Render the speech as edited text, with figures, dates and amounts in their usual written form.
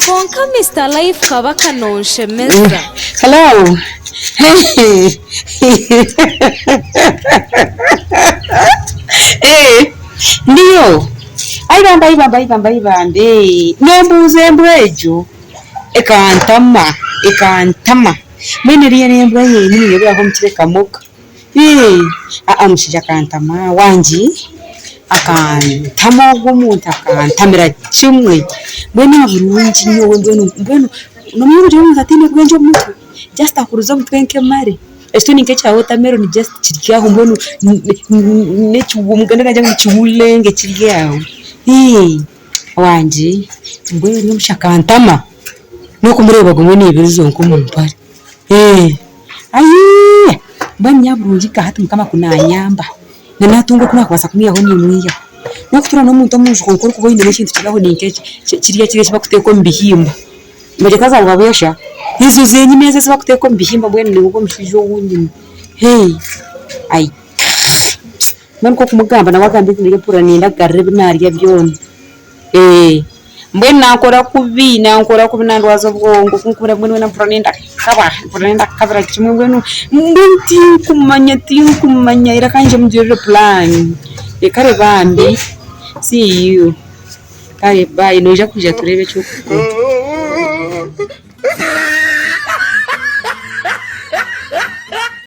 Konka Mr. Life kabaka nonshemeza. Hello. Ndio. Aiba. Nembuze mbwejo. Ekantama. Mwene riya nembwa yeni yebya ko mukireka moka. Amushija kantama wanji. Akantama ogumuntu akantamira kimwe. Mwene abulungi nyo mbwenu nomuyuru cyo muzatine bwenjo mutu. Just akuruza mutwenke mare. Estoni nkecha watermelon just kiryaho mbwenu necyumuganda najya mukiwulenge kiryaho. Wanji mbwenu ni mushakantama. Nuko mureba gumwe nibizo nkomumpare. Ayi banyaburungi ka hatu mukama kunanyamba. Nanatungo kuna kwasa kumiyaho ni mwiya. Nakutura no muntu amuzi konkoro kubo inde n'kintu kigaho ni nkeche kiriya bakuteko mbihimba. Mbere kaza ngabesha. Izo zenye meze bakuteko mbihimba bwene ni uko mshijo wundi. Ai. Nanko kumugamba nawagambe ndike pura ninda garebe nariya byone. Mbwene nakora kubi ndwazo bwongo kunkura mbwene na pura ninda kabara kimwe mbwene mbunti kumanya ira kanje mujere plan. Ekare bambi see you kare bye noja kuja turebe cyo